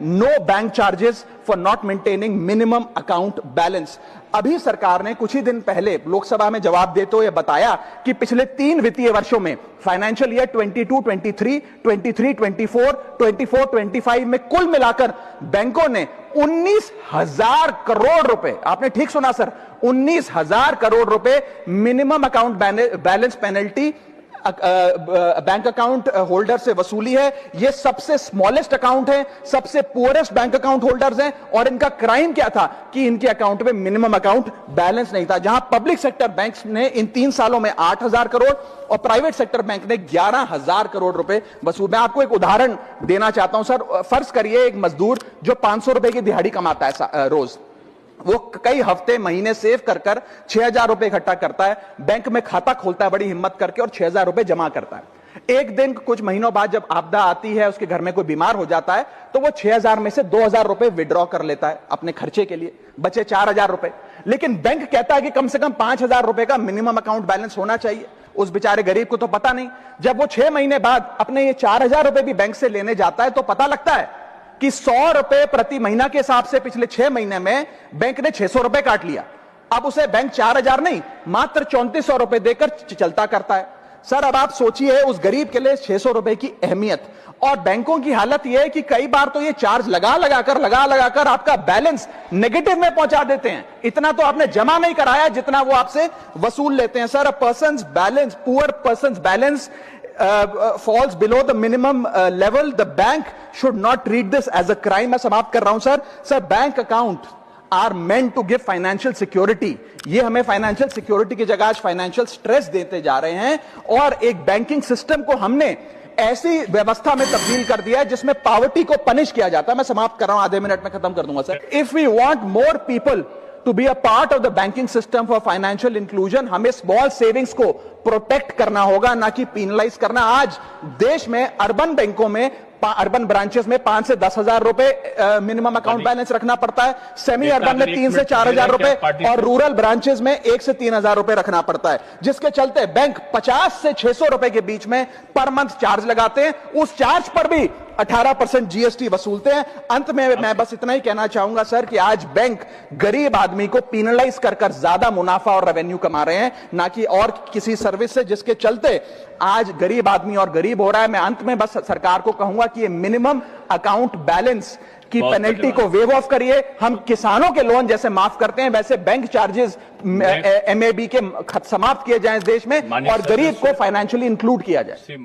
No bank charges for not maintaining minimum account balance. अभी सरकार ने कुछ ही दिन पहले लोकसभा में जवाब देते हुए बताया कि पिछले 3 वित्तीय वर्षों में फाइनेंशियल ईयर 22-23, 23-24, 24-25 में कुल मिलाकर बैंकों ने 19,000 करोड़ रुपए, आपने ठीक सुना सर, 19,000 करोड़ रुपए minimum account balance penalty bank account holder से वसूली है। ये सबसे स्मॉलेस्ट अकाउंट है, सबसे पुअरेस्ट बैंक अकाउंट होल्डर्स हैं, और इनका क्राइम क्या था कि इनके अकाउंट में मिनिमम अकाउंट बैलेंस नहीं था। जहां पब्लिक सेक्टर बैंक्स ने इन 3 सालों में 8,000 करोड़ और प्राइवेट सेक्टर बैंक ने 11,000 करोड़ रुपए वसूल। मैं आपको एक उदाहरण देना चाहता हूं सर। फर्ज करिए एक मजदूर जो 500 रुपए की दिहाड़ी कमाता है रोज, वो कई हफ्ते महीने सेव कर 6,000 रुपए इकट्ठा करता है, बैंक में खाता खोलता है बड़ी हिम्मत करके और 6,000 रुपए जमा करता है। एक दिन कुछ महीनों बाद जब आपदा आती है, उसके घर में कोई बीमार हो जाता है, तो वो 6,000 में से 2,000 रुपए विड्रॉ कर लेता है अपने खर्चे के लिए, बचे 4,000 रुपए। लेकिन बैंक कहता है कि कम से कम 5,000 रुपए का मिनिमम अकाउंट बैलेंस होना चाहिए। उस बेचारे गरीब को तो पता नहीं। जब वो 6 महीने बाद अपने ये 4,000 रुपए भी बैंक से लेने जाता है तो पता लगता है कि 100 रुपए प्रति महीना के हिसाब से पिछले 6 महीने में बैंक ने 600 रुपए काट लिया। अब उसे बैंक 4,000 नहीं, मात्र 3,400 रुपए देकर चलता करता है। सर अब आप सोचिए उस गरीब के लिए 600 रुपए की अहमियत। और बैंकों की हालत यह है कि कई बार तो ये चार्ज लगा लगाकर आपका बैलेंस नेगेटिव में पहुंचा देते हैं। इतना तो आपने जमा नहीं कराया जितना वो आपसे वसूल लेते हैं। Sir, poor persons balance falls below the minimum level, the bank should not treat this as a crime। मैं समाप्त कर रहा हूं sir. Sir, bank account are meant to give financial security। ये हमें फाइनेंशियल सिक्योरिटी की जगह आज फाइनेंशियल स्ट्रेस देते जा रहे हैं, और एक बैंकिंग सिस्टम को हमने ऐसी व्यवस्था में तब्दील कर दिया है जिसमें पॉवर्टी को पनिश किया जाता है। मैं समाप्त कर रहा हूं, आधे मिनट में खत्म कर दूंगा sir. If we want more people to be a part of the banking system for financial inclusion, हमें स्मॉल सेविंग्स को प्रोटेक्ट करना होगा, ना कि पीनलाइज करना। आज देश में अर्बन बैंकों में, अर्बन ब्रांचेस में 5 से 10,000 रुपए मिनिमम अकाउंट बैलेंस रखना पड़ता है, सेमी अर्बन में 3 से 4,000 रुपए, और रूरल ब्रांचेस में 1 से 3,000 रुपए रखना पड़ता है, जिसके चलते बैंक 50 से 600 रुपए के बीच में पर मंथ चार्ज लगाते हैं। उस चार्ज पर भी 18% जीएसटी वसूलते हैं। अंत में मैं बस इतना ही कहना चाहूंगा सर कि आज बैंक गरीब आदमी को पीनलाइज कर ज्यादा मुनाफा और रेवेन्यू कमा रहे हैं, ना कि और किसी सर्विस से, जिसके चलते आज गरीब आदमी और गरीब हो रहा है। मैं अंत में बस सरकार को कहूंगा कि ये मिनिमम अकाउंट बैलेंस की पेनल्टी को वेव ऑफ करिए। हम किसानों के लोन जैसे माफ करते हैं, वैसे बैंक चार्जेस MAB के समाप्त किए जाएं इस देश में, और गरीब को फाइनेंशियली इंक्लूड किया जाए।